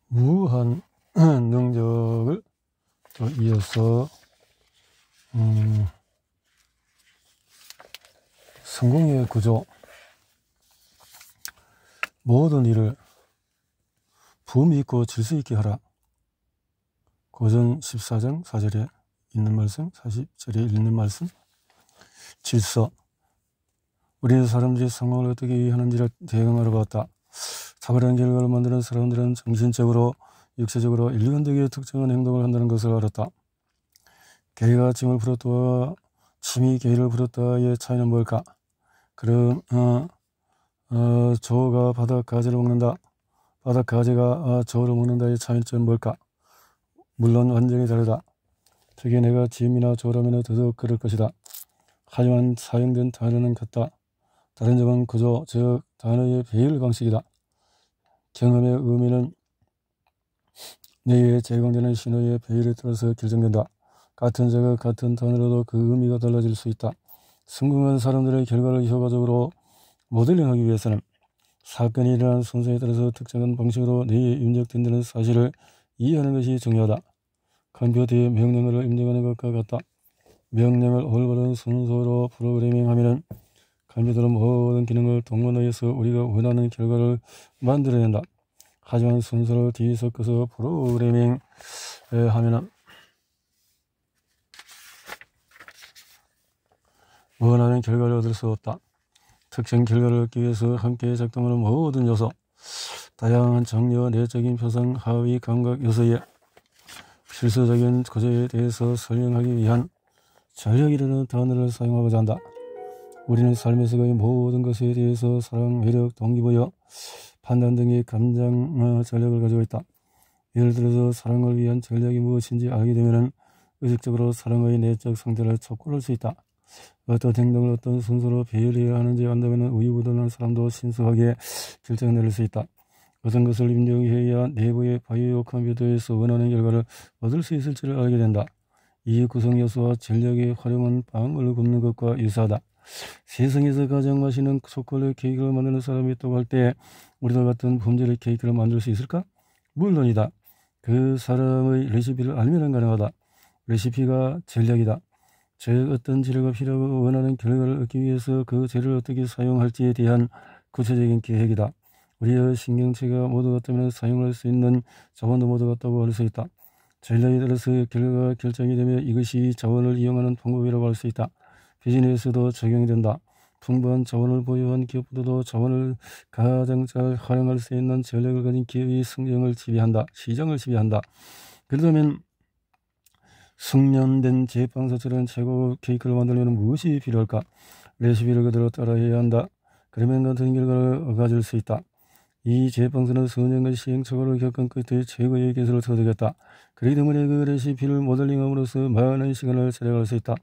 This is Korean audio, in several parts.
무한 능력을 또 이어서 성공의 구조, 모든 일을 품위 있고 질서 있게 하라. 고전 14장 4절에 있는 말씀, 40절에 있는 말씀. 질서, 우리는 사람들이 성공을 어떻게 하는지를 대응하러 봤다. 탁월한 결과를 만드는 사람들은 정신적으로, 육체적으로 일관되게 특정한 행동을 한다는 것을 알았다. 개가 짐을 풀었다와 짐이 개를 풀었다의 차이는 뭘까? 그럼 조가 바닥 가지를 먹는다, 바닥 가지가 조를 먹는다의 차이점은 뭘까? 물론 완전히 다르다. 특히 내가 짐이나 조라면 더더욱 그럴 것이다. 하지만 사용된 단어는 같다. 다른 점은 구조, 즉 단어의 배열 방식이다. 경험의 의미는 뇌에 제공되는 신호의 배열에 따라서 결정된다. 같은 자가 같은 단어로도 그 의미가 달라질 수 있다. 성공한 사람들의 결과를 효과적으로 모델링하기 위해서는 사건이 일어난 순서에 따라서 특정한 방식으로 뇌에 입력된다는 사실을 이해하는 것이 중요하다. 컴퓨터의 명령어를 입력하는 것과 같다. 명령을 올바른 순서로 프로그래밍하면 컴퓨터는 모든 기능을 동원하여서 우리가 원하는 결과를 만들어낸다. 하지만 순서를 뒤섞어서 프로그래밍하면 원하는 결과를 얻을 수 없다. 특정 결과를 얻기 위해서 함께 작동하는 모든 요소, 다양한 장르와 내적인 표상, 하위 감각 요소의 필수적인 구조에 대해서 설명하기 위한 전력이라는 단어를 사용하고자 한다. 우리는 삶에서의 모든 것에 대해서 사랑, 매력, 동기부여, 판단 등의 감정 전력을 가지고 있다. 예를 들어서 사랑을 위한 전략이 무엇인지 알게 되면 의식적으로 사랑의 내적 상태를 촉구할 수 있다. 어떤 행동을 어떤 순서로 배열해야 하는지 안다면 우유부단한 사람도 신속하게 결정을 내릴 수 있다. 어떤 것을 입력해야 내부의 바이오 컴퓨터에서 원하는 결과를 얻을 수 있을지를 알게 된다. 이 구성 요소와 전략의 활용은 빵을 굽는 것과 유사하다. 세상에서 가장 맛있는 초콜릿 케이크를 만드는 사람이 있다고 할 때 우리들 같은 품질의 케이크를 만들 수 있을까? 물론이다. 그 사람의 레시피를 알면 가능하다. 레시피가 전략이다. 즉 어떤 재료가 필요하고 원하는 결과를 얻기 위해서 그 재료를 어떻게 사용할지에 대한 구체적인 계획이다. 우리의 신경체가 모두 같다면 사용할 수 있는 자원도 모두 같다고 할 수 있다. 전략에 따라서 결과가 결정이 되면 이것이 자원을 이용하는 방법이라고 할 수 있다. 비즈니스도 적용이 된다. 풍부한 자원을 보유한 기업보다도 자원을 가장 잘 활용할 수 있는 전략을 가진 기업이 시장을 지배한다. 그렇다면 숙련된 제빵사처럼 최고 케이크를 만들려면 무엇이 필요할까? 레시피를 그대로 따라해야 한다. 그러면 같은 결과를 가질 수 있다. 이 제빵사는 수년간 시행착오를 겪은 끝에 최고의 기술을 터득했다. 그렇기 때문에 그 레시피를 모델링함으로써 많은 시간을 절약할 수 있다.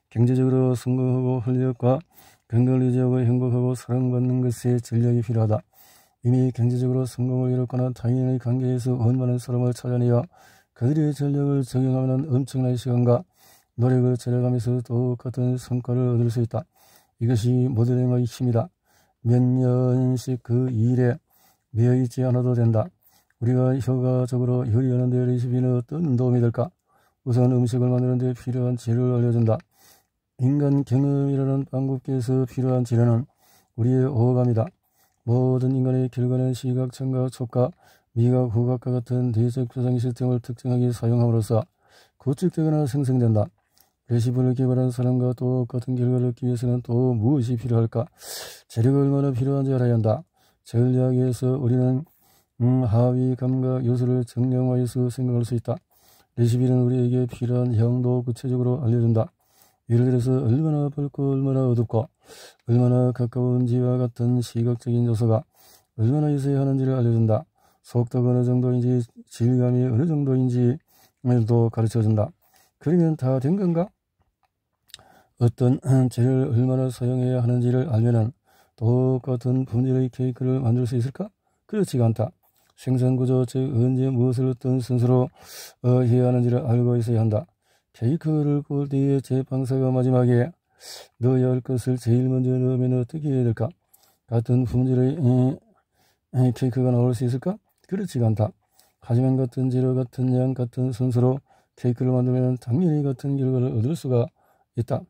경제적으로 성공하고 활력과 건강을 유지하고 행복하고 사랑받는 것에 전략이 필요하다. 이미 경제적으로 성공을 이뤘거나 타인의 관계에서 원하는 사람을 찾아내어 그들의 전략을 적용하면 엄청난 시간과 노력을 절약하면서 똑같은 성과를 얻을 수 있다. 이것이 모델링의 힘이다. 몇 년씩 그 일에 매여있지 않아도 된다. 우리가 효과적으로 요리하는 데 레시피는 어떤 도움이 될까? 우선 음식을 만드는 데 필요한 재료를 알려준다. 인간 경험이라는 방법에서 필요한 재료는 우리의 오감이다. 모든 인간의 결과는 시각, 청각, 촉각, 미각, 후각과 같은 뇌적 표상 시스템을 특정하게 사용함으로써 구축되거나 생성된다. 레시피를 개발한 사람과 똑같은 결과를 얻기 위해서는 또 무엇이 필요할까? 재료가 얼마나 필요한지 알아야 한다. 전략에서 우리는 하위 감각 요소를 정량화해서 생각할 수 있다. 레시피는 우리에게 필요한 향도 구체적으로 알려준다. 예를 들어서 얼마나 밝고 얼마나 어둡고 얼마나 가까운지와 같은 시각적인 요소가 얼마나 있어야 하는지를 알려준다. 속도가 어느 정도인지 질감이 어느 정도인지도 가르쳐준다. 그러면 다 된 건가? 어떤 재료를 얼마나 사용해야 하는지를 알면은 똑같은 품질의 케이크를 만들 수 있을까? 그렇지가 않다. 생산구조, 즉 언제 무엇을 어떤 순서로 해야 하는지를 알고 있어야 한다. 케이크를 구울 때에 제빵사가 마지막에 넣어야 할 것을 제일 먼저 넣으면 어떻게 해야 될까? 같은 품질의 케이크가 나올 수 있을까? 그렇지가 않다. 하지만 같은 재료, 같은 양, 같은 순서로 케이크를 만들면 당연히 같은 결과를 얻을 수가 있다.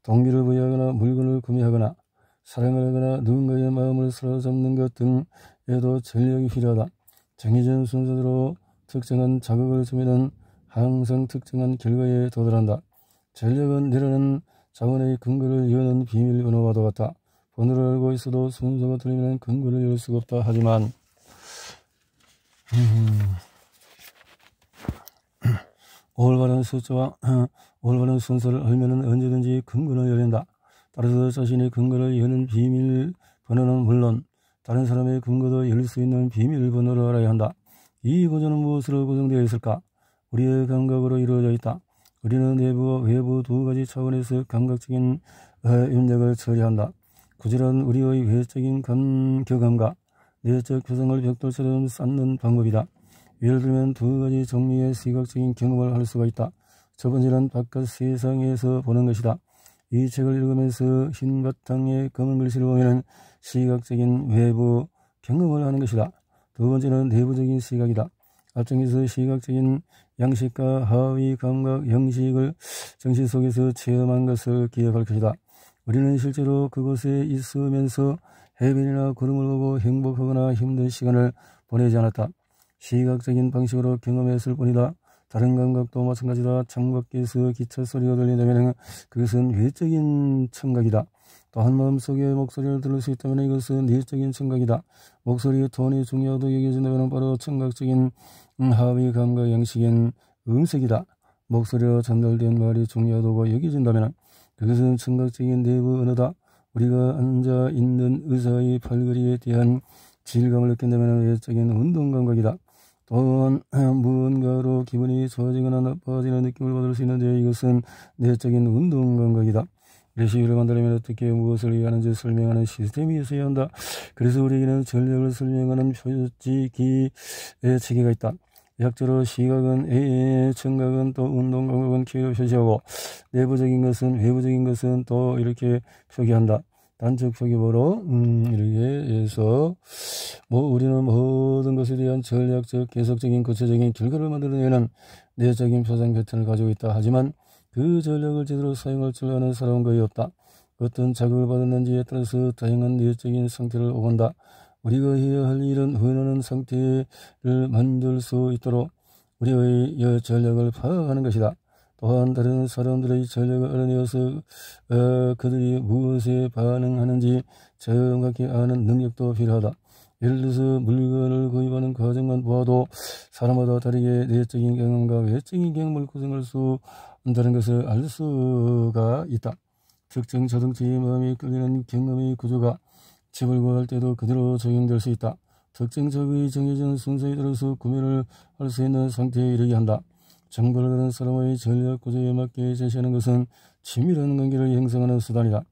동기를 부여하거나 물건을 구매하거나 사랑을 하거나 누군가의 마음을 사로잡는 것 등에도 전략이 필요하다. 정해진 순서대로 특정한 자극을 주면은 항상 특정한 결과에 도달한다. 전략은 내려는 자원의 근거를 여는 비밀번호와도 같다. 번호를 알고 있어도 순서가 틀리면 근거를 열 수가 없다. 하지만 올바른 숫자와 올바른 순서를 알면 언제든지 근거를 열린다. 따라서 자신의 근거를 여는 비밀번호는 물론 다른 사람의 근거도 열 수 있는 비밀번호를 알아야 한다. 이 구조는 무엇으로 구성되어 있을까? 우리의 감각으로 이루어져 있다. 우리는 내부와 외부 두 가지 차원에서 감각적인 입력을 처리한다. 구조란 우리의 외적인 경험과 내적 표정을 벽돌처럼 쌓는 방법이다. 예를 들면 두 가지 종류의 시각적인 경험을 할 수가 있다. 첫 번째는 바깥 세상에서 보는 것이다. 이 책을 읽으면서 흰 바탕에 검은 글씨를 보면 시각적인 외부 경험을 하는 것이다. 두 번째는 내부적인 시각이다. 앞쪽에서 시각적인 양식과 하위 감각 형식을 정신 속에서 체험한 것을 기억할 것이다. 우리는 실제로 그곳에 있으면서 해변이나 구름을 보고 행복하거나 힘든 시간을 보내지 않았다. 시각적인 방식으로 경험했을 뿐이다. 다른 감각도 마찬가지다. 창밖에서 기차 소리가 들린다면 그것은 외적인 청각이다. 또한 마음속에 목소리를 들을 수 있다면 이것은 내적인 청각이다. 목소리의 톤이 중요하다고 여겨진다면 바로 청각적인 하위 감각 양식인 음색이다. 목소리로 전달된 말이 중요하다고 여겨진다면 그것은 청각적인 내부 언어다. 우리가 앉아 있는 의자의 팔걸이에 대한 질감을 느낀다면 외적인 운동 감각이다. 또한 무언가로 기분이 좋아지거나 나빠지는 느낌을 받을 수 있는데 이것은 내적인 운동 감각이다. 레시피를 만들려면 어떻게 무엇을 이해하는지 설명하는 시스템이 있어야 한다. 그래서 우리에게는 전략을 설명하는 표지기의 체계가 있다. 약자로 시각은 청각은 또 운동 감각은 키로 표시하고 내부적인 것은 외부적인 것은 또 이렇게 표기한다. 단적 표기법으로 이렇게 해서 우리는 모든 것에 대한 전략적 계속적인 구체적인 결과를 만들어내는 내적인 표상 패턴을 가지고 있다. 하지만 그 전략을 제대로 사용할 줄 아는 사람은 거의 없다. 어떤 자극을 받았는지에 따라서 다양한 내적인 상태를 오간다. 우리가 해야 할 일은 원하는 상태를 만들 수 있도록 우리의 전략을 파악하는 것이다. 또한 다른 사람들의 전략을 알아내어서 그들이 무엇에 반응하는지 정확히 아는 능력도 필요하다. 예를 들어서 물건을 구입하는 과정만 보아도 사람마다 다르게 내적인 경험과 외적인 경험을 구성할 수 있다는 것을 알 수가 있다. 특정 자동차의 마음이 끌리는 경험의 구조가 집을 구할 때도 그대로 적용될 수 있다. 특정 자극이 정해진 순서에 따라서 구매를 할 수 있는 상태에 이르게 한다. 정보를 가진 사람의 전략 구조에 맞게 제시하는 것은 친밀한 관계를 형성하는 수단이다.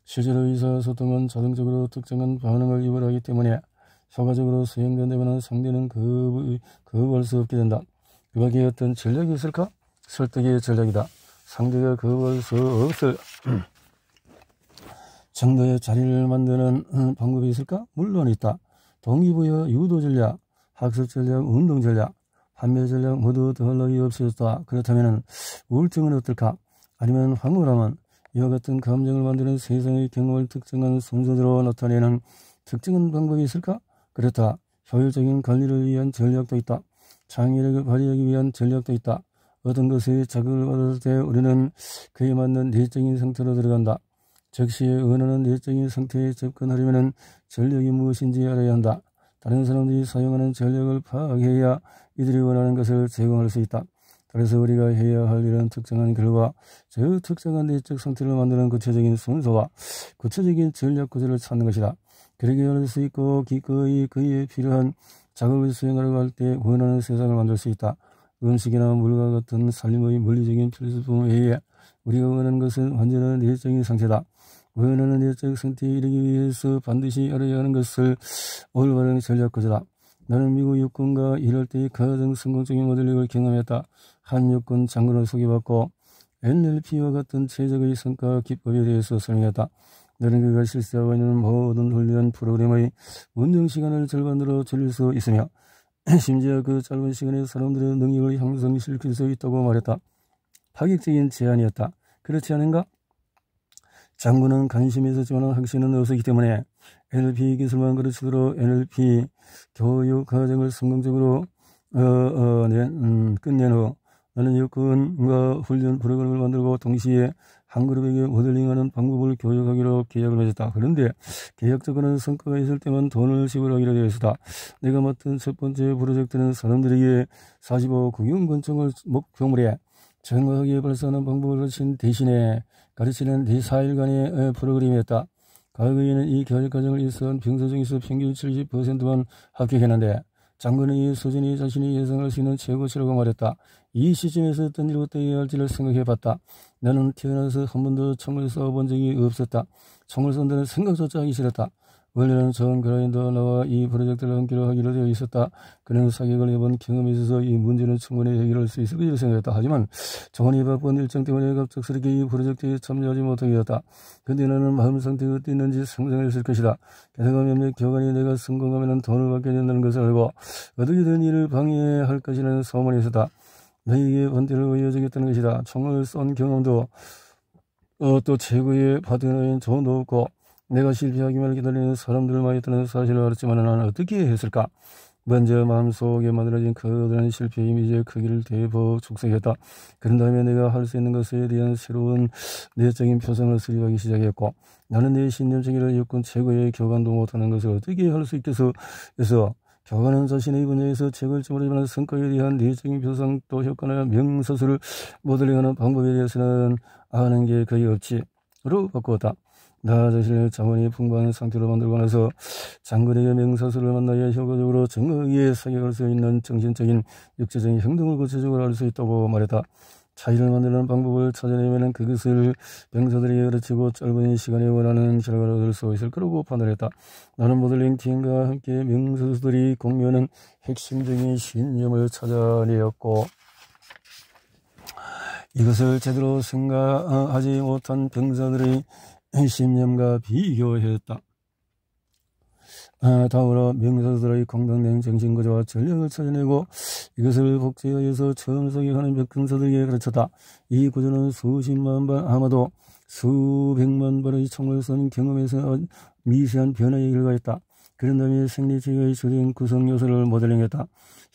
실제로 의사소통은 자동적으로 특정한 반응을 유발하기 때문에 효과적으로 수행된다면 상대는 거부할 수 없게 된다. 그 밖에 어떤 전략이 있을까? 설득의 전략이다. 상대가 거부할 수 없을 정도의 자리를 만드는 방법이 있을까? 물론 있다. 동기부여, 유도 전략, 학습 전략, 운동 전략, 판매 전략 모두 더할 나위 없어졌다. 그렇다면 우울증은 어떨까? 아니면 황홀함은 이와 같은 감정을 만드는 세상의 경험을 특정한 순서대로 나타내는 특정한 방법이 있을까? 그렇다. 효율적인 관리를 위한 전략도 있다. 창의력을 발휘하기 위한 전략도 있다. 어떤 것에 자극을 받을 때 우리는 그에 맞는 내적인 상태로 들어간다. 즉시 원하는 내적인 상태에 접근하려면 전략이 무엇인지 알아야 한다. 다른 사람들이 사용하는 전략을 파악해야 이들이 원하는 것을 제공할 수 있다. 그래서 우리가 해야 할 일은 특정한 결과, 저 특정한 내적 상태를 만드는 구체적인 순서와 구체적인 전략 구조를 찾는 것이다. 그렇게 할 수 있고 기꺼이 그에 필요한 작업을 수행하려고 할 때 원하는 세상을 만들 수 있다. 음식이나 물과 같은 삶의 물리적인 필수품 외에 우리가 원하는 것은 완전한 내적인 상태다. 원하는 내적 상태에 이르기 위해서 반드시 알아야 하는 것을 올바른 전략 구조다. 나는 미국 육군과 일할 때 가장 성공적인 모델력을 경험했다. 한 육군 장군을 소개받고 NLP와 같은 최적의 성과 기법에 대해서 설명했다. 너는 그가 실시하고 있는 모든 훈련 프로그램의 운영 시간을 절반으로 줄일 수 있으며 심지어 그 짧은 시간에 사람들의 능력을 향상시킬 수 있다고 말했다. 파격적인 제안이었다. 그렇지 않은가? 장군은 관심이 있었지만 확신은 없었기 때문에 NLP 기술만 가르치도록 NLP 교육 과정을 성공적으로 끝낸 후 나는 여건과 훈련 프로그램을 만들고 동시에 한 그룹에게 모델링하는 방법을 교육하기로 계약을 맺었다. 그런데 계약적으로는 성과가 있을 때만 돈을 지불하기로 되어 있었다. 내가 맡은 첫 번째 프로젝트는 사람들에게 45 국영권총을 목표물에 정확하게 발사하는 방법을 가르친 대신에 가르치는 4일간의 프로그램이었다. 과거에는 이 교육 과정을 이수한 병사 중에서 평균 70%만 합격했는데 장군은 이 수준이 자신이 예상할 수 있는 최고치라고 말했다. 이 시점에서 어떤 일부터 해야 할지를 생각해봤다. 나는 태어나서 한 번도 총을 쏘아본 적이 없었다. 총을 쏜다는 생각조차 하기 싫었다. 원래는 존 그라인더 나와 이 프로젝트를 함께로 하기로 되어 있었다. 그는 사격을 해본 경험이 있어서 이 문제는 충분히 해결할 수 있을 것이라 생각했다. 하지만 존이 바쁜 일정 때문에 갑작스럽게 이 프로젝트에 참여하지 못하게 되었다. 근데 나는 마음 상태가 어땠는지 상상했을 것이다. 게다가 몇몇 교관이 내가 성공하면 돈을 받게 된다는 것을 알고 어떻게든 이를 방해할 것이라는 소문이 있었다. 너에게 번대를 보여주겠다는 것이다. 총을 쏜 경험도 또 최고의 파트너인 존도 없고 내가 실패하기만 기다리는 사람들을 많이 있다는 사실을 알았지만 나는 어떻게 했을까? 먼저 마음속에 만들어진 커다란 실패 이미지의 크기를 대폭 축소했다. 그런 다음에 내가 할 수 있는 것에 대한 새로운 내적인 표상을 수립하기 시작했고 나는 내 신념적이라 여건 최고의 교관도 못하는 것을 어떻게 할 수 있겠어? 그래서 교관은 자신의 분야에서 최고일지 모르지만 성과에 대한 내적인 표상 또 효과나 명사수를 모델링하는 방법에 대해서는 아는 게 거의 없지로 바꾸었다. 나 자신의 자원이 풍부한 상태로 만들고 나서 장군에게 명사수를 만나야 효과적으로 정확하게 사격할 수 있는 정신적인 육체적인 행동을 구체적으로 할 수 있다고 말했다. 차이를 만드는 방법을 찾아내면 그것을 병사들에게 가르치고 짧은 시간에 원하는 결과를 얻을 수 있을 거라고 판단했다. 나는 모델링 팀과 함께 명사수들이 공유하는 핵심적인 신념을 찾아내었고 이것을 제대로 생각하지 못한 병사들의 신념과 비교했다. 다음으로 명사수들의 공동된 정신구조와 전략을 찾아내고 이것을 복제하여서 처음 소개하는 병사들에게 가르쳤다. 이 구조는 수십만 발 아마도 수백만 발의 총을 쏜 경험에서 미세한 변화의 결과였다. 그런 다음에 생리체계의 주된 구성 요소를 모델링했다.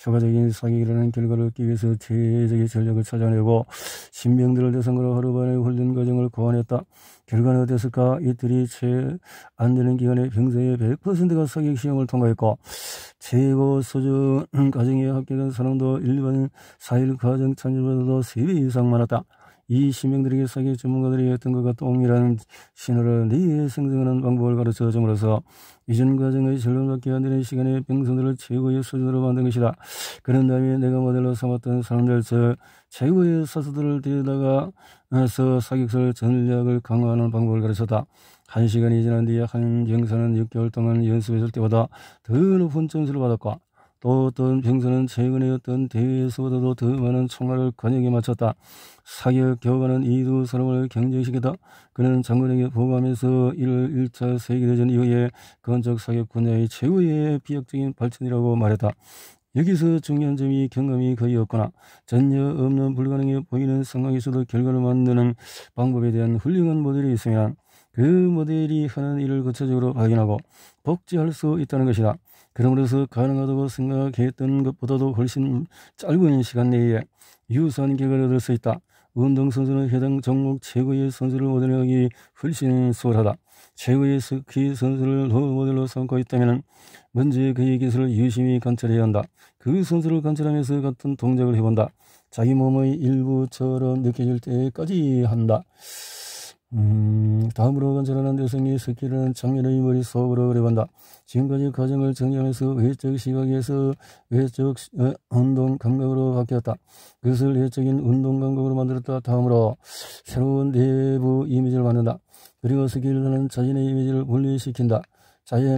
효과적인 사격이라는 결과를 얻기 위해서 최적의 전략을 찾아내고 신병들을 대상으로 하루반의 훈련 과정을 고안했다. 결과는 어땠을까? 이틀이 채 안 되는 기간에 병사의 100%가 사격 시험을 통과했고 최고 수준 과정에 합격한 사람도 일반 4일 과정 참여보다도 3배 이상 많았다. 이 신병들에게 사격 전문가들이 했던 것과 동일한 신호를 뇌에 생성하는 방법을 가르쳐 줌으로써 이전 과정의 절반밖에 안 되는 시간에 병사들을 최고의 수준으로 만든 것이다. 그런 다음에 내가 모델로 삼았던 사람들, 즉 최고의 사수들을 데려다가서 사격설 전략을 강화하는 방법을 가르쳤다. 1시간이 지난 뒤에 한 병사는 6개월 동안 연습했을 때보다 더 높은 점수를 받았고 또 어떤 병사는 최근의 어떤 대회에서보다도 더 많은 총알을 관역에 맞췄다. 사격 교관은 이 두 사람을 경쟁시켰다. 그는 장군에게 보고하면서 이를 1차 세계대전 이후에 건축 사격 분야의 최고의 비약적인 발전이라고 말했다. 여기서 중요한 점이 경험이 거의 없거나 전혀 없는 불가능해 보이는 상황에서도 결과를 만드는 방법에 대한 훌륭한 모델이 있으면 그 모델이 하는 일을 구체적으로 확인하고 복제할 수 있다는 것이다. 그러므로서 가능하다고 생각했던 것보다도 훨씬 짧은 시간 내에 유사한 결과를 얻을 수 있다. 운동선수는 해당 종목 최고의 선수를 모델하기 훨씬 수월하다. 최고의 스키 선수를 모델로 삼고 있다면 먼저 그의 기술을 유심히 관찰해야 한다. 그 선수를 관찰하면서 같은 동작을 해본다. 자기 몸의 일부처럼 느껴질 때까지 한다. 다음으로 관찰하는 대상이 스키라는 장면의 머릿속으로 그려본다. 지금까지 과정을 정리하면서 외적 시각에서 외적 운동 감각으로 바뀌었다. 그것을 외적인 운동 감각으로 만들었다. 다음으로 새로운 내부 이미지를 만든다. 그리고 스키를 하는 자신의 이미지를 분리시킨다.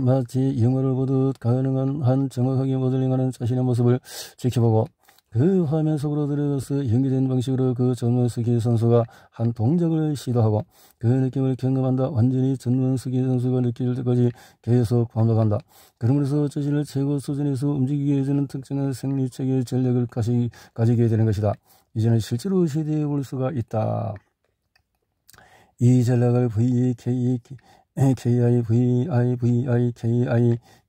마치 영화를 보듯 가능한 한 정확하게 모델링하는 자신의 모습을 지켜보고 그 화면 속으로 들어가서 연기된 방식으로 그 전원수기 선수가 한 동작을 시도하고 그 느낌을 경험한다. 완전히 전원수기 선수가 느낄 때까지 계속 반복한다. 그러면서 자신을 최고 수준에서 움직이게 해주는 특정한 생리체계의 전력을 가지게 되는 것이다. 이제는 실제로 시도해 볼 수가 있다. 이 전략을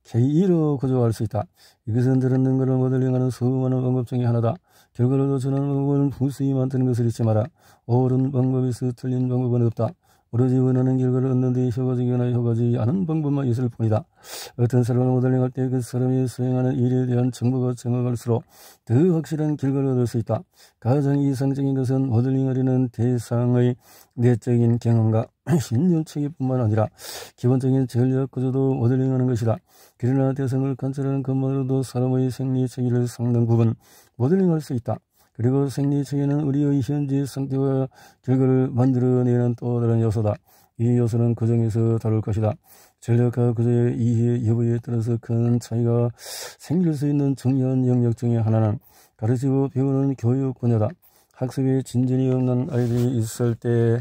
KIVIVIKI로 구조할 수 있다. 이것은 들었는 것을 모델링하는 수많은 방법 중에 하나다. 결과를 도출하는 방법은 무수히 많다는 것을 잊지 마라. 옳은 방법에서 틀린 방법은 없다. 오로지 원하는 결과를 얻는 데 효과적이거나 효과적이지 않은 방법만 있을 뿐이다. 어떤 사람을 모델링할 때 그 사람이 수행하는 일에 대한 정보가 정확할수록 더 확실한 결과를 얻을 수 있다. 가장 이상적인 것은 모델링하려는 대상의 내적인 경험과 신념체계뿐만 아니라 기본적인 전략 구조도 모델링하는 것이다. 그러나 대상을 관찰하는 것만으로도 사람의 생리체계를 상당 부분 모델링할 수 있다. 그리고 생리체계는 우리의 현재 상태와 결과를 만들어내는 또 다른 요소다. 이 요소는 과정에서 다룰 것이다. 전략과 구조의 이해 여부에 따라서 큰 차이가 생길 수 있는 중요한 영역 중에 하나는 가르치고 배우는 교육 분야다. 학습에 진전이 없는 아이들이 있을 때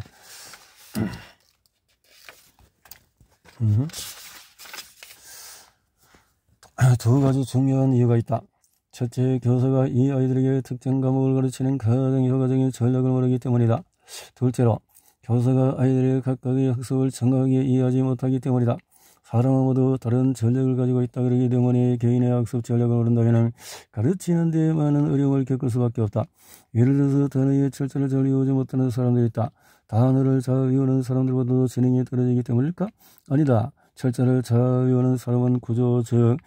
두 가지 중요한 이유가 있다. 첫째, 교사가 이 아이들에게 특정 과목을 가르치는 가장 효과적인 전략을 모르기 때문이다. 둘째로, 교사가 아이들의 각각의 학습을 정확하게 이해하지 못하기 때문이다. 사람은 모두 다른 전략을 가지고 있다. 그러기 때문에 개인의 학습 전략을 모른다면 가르치는 데 많은 어려움을 겪을 수밖에 없다. 예를 들어서 단어의 철자를 잘 외우지 못하는 사람들이 있다. 단어를 잘 외우는 사람들보다도 지능이 떨어지기 때문일까? 아니다. 철자를 잘 외우는 사람은 구조, 즉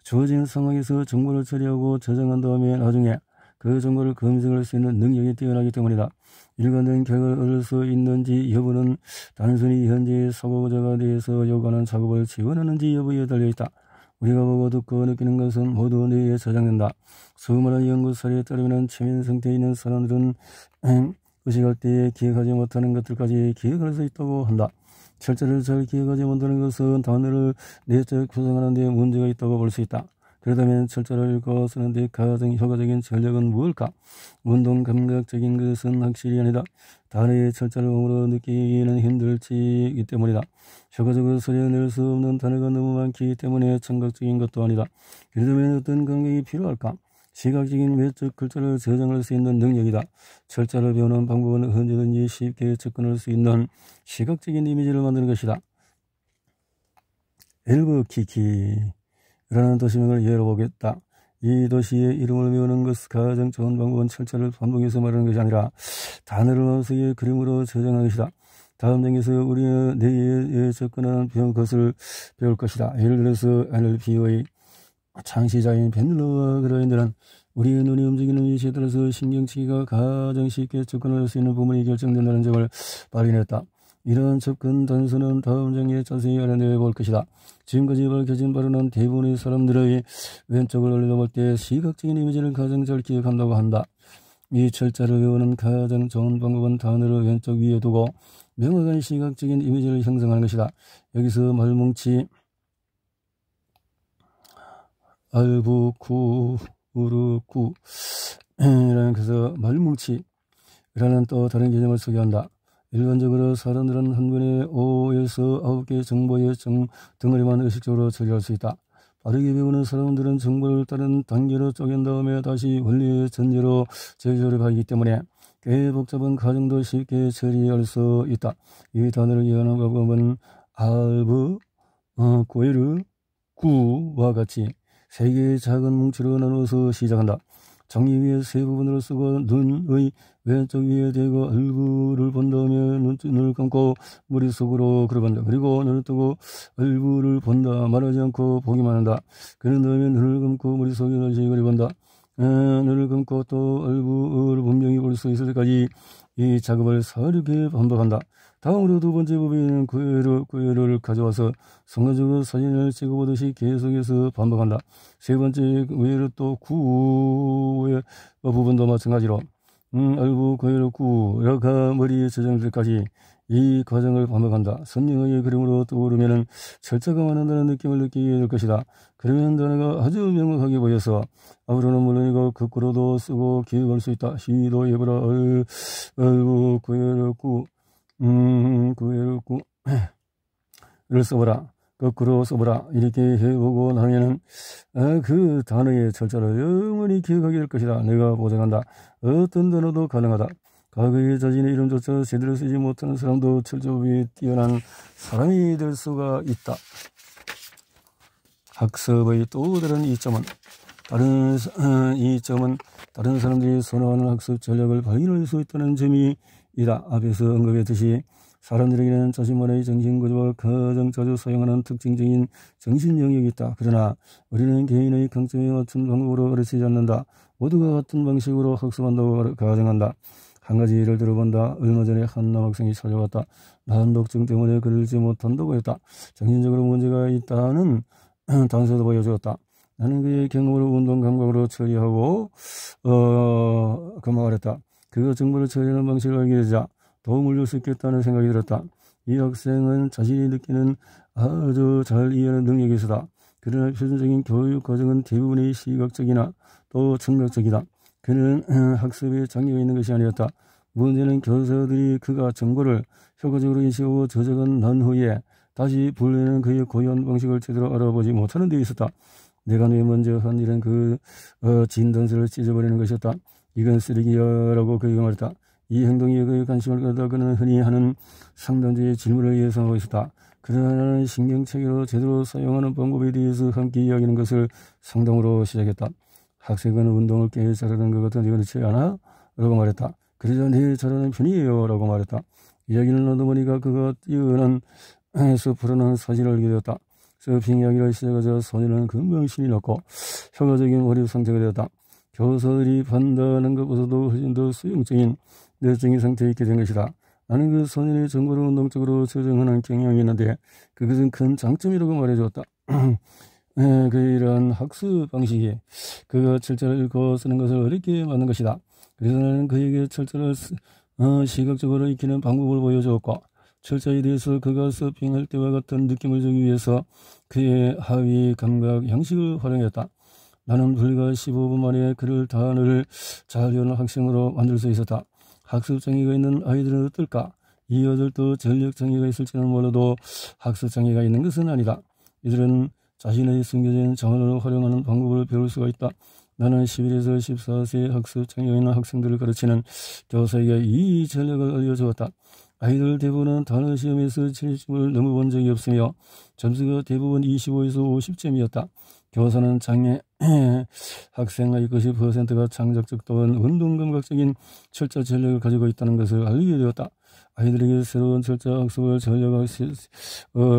주어진 상황에서 정보를 처리하고 저장한 다음에 나중에 그 정보를 검증할 수 있는 능력이 뛰어나기 때문이다. 일관된 결과를 얻을 수 있는지 여부는 단순히 현재의 사고자가 대해서 요구하는 작업을 지원하는지 여부에 달려있다. 우리가 보고 듣고 느끼는 것은 모두 뇌에 저장된다. 수많은 연구 사례에 따르면 최면 상태에 있는 사람들은 의식할 때에 기억하지 못하는 것들까지 기억할 수 있다고 한다. 철자를 잘 기억하지 못하는 것은 단어를 내적 구성하는 데 문제가 있다고 볼 수 있다. 그렇다면 철자를 읽고 쓰는 데 가장 효과적인 전략은 무엇일까? 운동 감각적인 것은 확실히 아니다. 단어의 철자를 몸으로 느끼기는 힘들기 때문이다. 효과적으로 소리내낼 수 없는 단어가 너무 많기 때문에 청각적인 것도 아니다. 그렇다면 어떤 감각이 필요할까? 시각적인 외적 글자를 저장할 수 있는 능력이다. 철자를 배우는 방법은 언제든지 쉽게 접근할 수 있는 시각적인 이미지를 만드는 것이다. 엘버키키라는 도시명을 예로 보겠다. 이 도시의 이름을 외우는 것 가장 좋은 방법은 철자를 반복해서 말하는 것이 아니라 단어를 마음속에 그림으로 저장하는 것이다. 다음 장에서 우리는 뇌에 접근하는 것을 배울 것이다. 예를 들어서 NLP의 창시자인 벤들러와 그라인들은 우리의 눈이 움직이는 위치에 따라서 신경치기가 가장 쉽게 접근할 수 있는 부분이 결정된다는 점을 발견했다. 이러한 접근 단서는 다음 장에 자세히 알아내 볼 것이다. 지금까지 밝혀진 바로는 대부분의 사람들의 왼쪽을 올려다볼 때 시각적인 이미지를 가장 잘 기억한다고 한다. 이 철자를 외우는 가장 좋은 방법은 단어를 왼쪽 위에 두고 명확한 시각적인 이미지를 형성하는 것이다. 여기서 말뭉치 알부쿠우르쿠 라는 것에서 말뭉치라는 또 다른 개념을 소개한다. 일반적으로 사람들은 한 번에 5에서 9개의 정보의 덩어리만 의식적으로 처리할 수 있다. 빠르게 배우는 사람들은 정보를 다른 단계로 쪼갠 다음에 다시 원리의 전제로 재조립하기 때문에 꽤 복잡한 과정도 쉽게 처리할 수 있다. 이 단어를 이해하는 방법은 알부, 고에르, 구와 같이 세 개의 작은 뭉치로 나누어서 시작한다. 정리 위에 세 부분으로 쓰고 눈의 왼쪽 위에 대고 얼굴을 본 다음에 눈을 감고 머릿속으로 걸어본다. 그리고 눈을 뜨고 얼굴을 본다. 말하지 않고 보기만 한다. 그런 다음에 눈을 감고 머릿속에 다시 그려본다. 눈을 감고 또 얼굴을 분명히 볼 수 있을 때까지 이 작업을 사르게 반복한다. 다음으로 두 번째 부분은 구애를 가져와서 순간적으로 사진을 찍어보듯이 계속해서 반복한다. 세 번째 구애를 또 구의 부분도 마찬가지로 얼부 구애를 구가 머리에 저장될 때까지 이 과정을 반복한다. 선명하게 그림으로 떠오르면 철자가 만든다는 느낌을 느끼게 될 것이다. 그러면 단어가 아주 명확하게 보여서 앞으로는 물론이고 거꾸로도 쓰고 기억할 수 있다. 시도 해보라. 어이구 구애롭고 구애롭고 를 써보라. 거꾸로 써보라. 이렇게 해보고 나면은 그 단어의 철자를 영원히 기억하게 될 것이다. 내가 보장한다. 어떤 단어도 가능하다. 과거의 자신의 이름조차 제대로 쓰지 못하는 사람도 철저히 뛰어난 사람이 될 수가 있다. 학습의 또 다른 이점은 다른 사람들이 선호하는 학습 전략을 발견할 수 있다는 점이다. 앞에서 언급했듯이 사람들에게는 자신만의 정신구조와 가장 자주 사용하는 특징적인 정신 영역이 있다. 그러나 우리는 개인의 강점에 맞춘 방법으로 가르치지 않는다. 모두가 같은 방식으로 학습한다고 가정한다. 한 가지 예를 들어본다. 얼마 전에 한 남학생이 찾아왔다. 난독증 때문에 글을 읽지 못한다고 했다. 정신적으로 문제가 있다는 단서도 보여주었다. 나는 그의 경험을 운동 감각으로 처리하고 말했다. 그가 정보를 처리하는 방식을 알게 되자 도움을 줄 수 있겠다는 생각이 들었다. 이 학생은 자신이 느끼는 아주 잘 이해하는 능력이 있었다. 그러나 표준적인 교육 과정은 대부분이 시각적이나 또 청각적이다. 그는 학습에 장애가 있는 것이 아니었다. 문제는 교사들이 그가 정보를 효과적으로 인식하고 저장한 난 후에 다시 분류하는 그의 고유한 방식을 제대로 알아보지 못하는 데 있었다. 내가 맨 먼저 한 일은 그 진단서를 찢어버리는 것이었다. 이건 쓰레기야라고 그가 말했다. 이 행동이 그의 관심을 갖다 그는 흔히 하는 상담자의 질문을 예상하고 있었다. 그러나 나는 신경체계로 제대로 사용하는 방법에 대해서 함께 이야기하는 것을 상담으로 시작했다. 학생은 운동을 꽤 잘하는 것 같은데 그렇지 않아? 라고 말했다. 그러자 네 잘하는 편이에요 라고 말했다. 이야기를 나눠보니까 그가 뛰어난 서프라는 사실을 알게 되었다. 서핑 이야기를 시작하자 소녀는 금방 신이 났고 효과적인 몰입 상태가 되었다. 교사들이 판단하는 것보다도 훨씬 더 수용적인 내적인 상태에 있게 된 것이다. 나는 그 소년의 정보를 운동적으로 저장하는 경향이 있는데 그것은 큰 장점이라고 말해주었다. 그의 이러한 학습 방식이 그가 철자를 읽고 쓰는 것을 어렵게 만든 것이다. 그래서 나는 그에게 철자를 시각적으로 익히는 방법을 보여주었고 철자에 대해서 그가 서핑할 때와 같은 느낌을 주기 위해서 그의 하위 감각 양식을 활용했다. 나는 불과 15분 만에 그를 단어를 잘 외우는 학생으로 만들 수 있었다. 학습 장애가 있는 아이들은 어떨까? 이 아이들도 전력 장애가 있을지는 몰라도 학습 장애가 있는 것은 아니다. 이들은 자신의 숨겨진 자원을 활용하는 방법을 배울 수가 있다. 나는 11에서 14세 학습 장애가 있는 학생들을 가르치는 교사에게 이 전략을 알려주었다. 아이들 대부분은 단어 시험에서 70점을 넘어본 적이 없으며 점수가 대부분 25에서 50점이었다. 교사는 장애 학생의 90%가 창작적 또는 운동감각적인 철자 전략을 가지고 있다는 것을 알게 되었다. 아이들에게 새로운 철자 학습을 전략할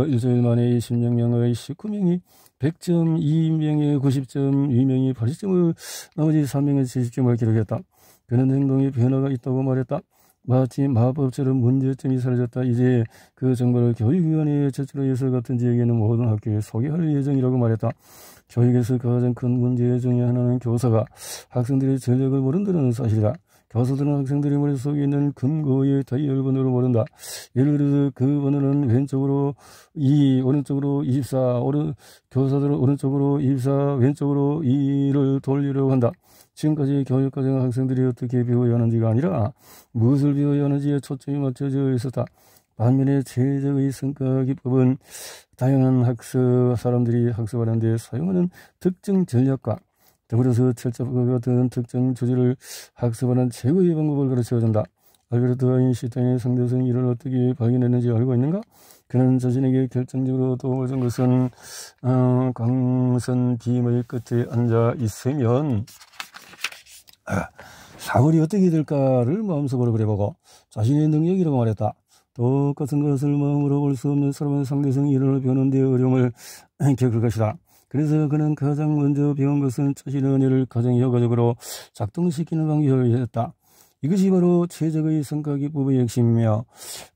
일주일 만에 20명의 19명이 100점, 2명이 90점, 2명이 80점을 나머지 3명이 70점을 기록했다. 그는 행동에 변화가 있다고 말했다. 마치 마법처럼 문제점이 사라졌다. 이제 그 정보를 교육위원회에 제출해서 같은 지역에는 모든 학교에 소개할 예정이라고 말했다. 교육에서 가장 큰 문제 중에 하나는 교사가 학생들의 전략을 모른다는 사실이다. 교사들은 학생들의 머릿속에 있는 금고의 다이얼 번호를 모른다. 예를 들어서 그 번호는 왼쪽으로 2, 오른쪽으로 24, 교사들은 오른쪽으로 24, 왼쪽으로 2를 돌리려고 한다. 지금까지 교육과정 학생들이 어떻게 배워야 하는지가 아니라 무엇을 배워야 하는지에 초점이 맞춰져 있었다. 반면에 최적의 성과 기법은 다양한 학습 사람들이 학습하는 데 사용하는 특정 전략과 더불어서 철자과 같은 특정 주제를 학습하는 최고의 방법을 가르쳐준다. 알베르트 아인슈타인의 상대성 이론을 어떻게 발견했는지 알고 있는가? 그는 자신에게 결정적으로 도움을 준 것은 광선 빔의 끝에 앉아 있으면 사물이 어떻게 될까를 마음속으로 그려보고 자신의 능력이라고 말했다. 똑같은 것을 마음으로 볼 수 없는 사람은 상대성 이론을 배우는 데 어려움을 겪을 것이다. 그래서 그는 가장 먼저 배운 것은 자신의 언어를 가장 효과적으로 작동시키는 방법이었다. 이것이 바로 최적의 성과 기법의 핵심이며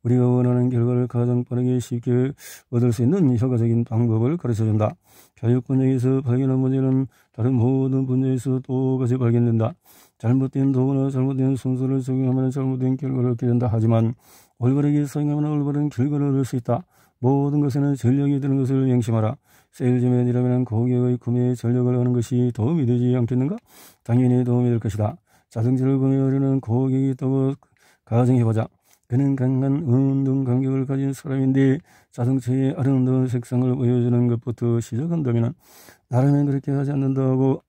우리가 원하는 결과를 가장 빠르게 쉽게 얻을 수 있는 효과적인 방법을 가르쳐준다. 교육 분야에서 발견한 문제는 다른 모든 분야에서 똑같이 발견된다. 잘못된 도구나 잘못된 순서를 적용하면 잘못된 결과를 얻게 된다. 하지만 올바르게 사용하면 올바른 결과를 얻을 수 있다. 모든 것에는 전력이 드는 것을 명심하라. 세일즈맨이라면 고객의 구매에 전력을 하는 것이 도움이 되지 않겠는가? 당연히 도움이 될 것이다. 자동차를 구매하려는 고객이 있다고 가정해보자. 그는 강한 운동 감각을 가진 사람인데 자동차의 아름다운 색상을 보여주는 것부터 시작한다면 나라면 그렇게 하지 않는다고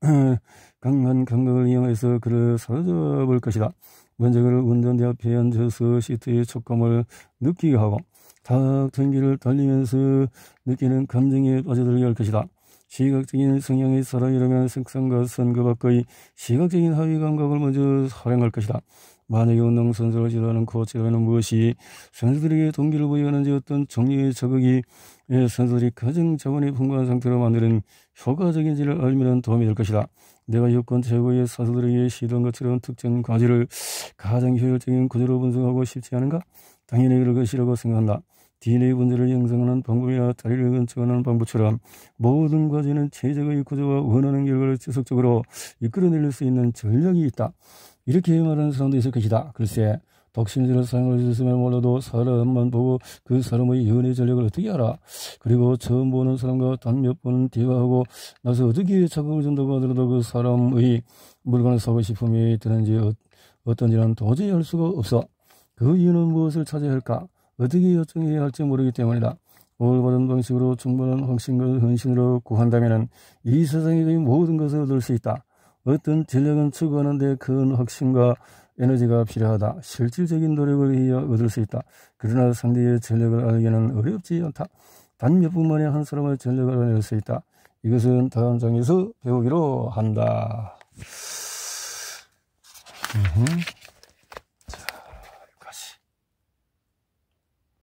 강한 감각을 이용해서 그를 사로잡을 것이다. 먼저 그를 운전대 앞에 앉아서 시트의 촉감을 느끼게 하고 탁 전기를 달리면서 느끼는 감정에 빠져들게 할 것이다. 시각적인 성향의 사람이라면 색상과 선과 밖의 시각적인 하위 감각을 먼저 활용할 것이다. 만약에 운동선수를 지도하는 코치라면 무엇이 선수들에게 동기를 부여하는지 어떤 종류의 자극이 선수들이 가장 자원이 풍부한 상태로 만드는 효과적인지를 알면 도움이 될 것이다. 내가 여권 최고의 사수들에게 시도한 것처럼 특정 과제를 가장 효율적인 구조로 분석하고 싶지 않은가? 당연히 그럴 것이라고 생각한다. DNA 분자를 형성하는 방법이나 다리를 건축하는 방법처럼 모든 과제는 최적의 구조와 원하는 결과를 지속적으로 이끌어낼 수 있는 전략이 있다. 이렇게 말하는 사람도 있을 것이다. 글쎄, 독심술을 사용할 수 있으면 몰라도 사람만 보고 그 사람의 연애 전략을 어떻게 알아? 그리고 처음 보는 사람과 단 몇 번 대화하고 나서 어떻게 자극을 준다고 하더라도 그 사람의 물건을 사고 싶음이 드는지 어떤지는 도저히 알 수가 없어. 그 이유는 무엇을 찾아야 할까? 어떻게 요청해야 할지 모르기 때문이다. 올바른 방식으로 충분한 확신과 헌신으로 구한다면 이 세상의 모든 것을 얻을 수 있다. 어떤 전략은 추구하는데 큰 확신과 에너지가 필요하다. 실질적인 노력을 해야 얻을 수 있다. 그러나 상대의 전략을 알기는 어렵지 않다. 단 몇 분 만에 한 사람의 전략을 알아낼 수 있다. 이것은 다음 장에서 배우기로 한다.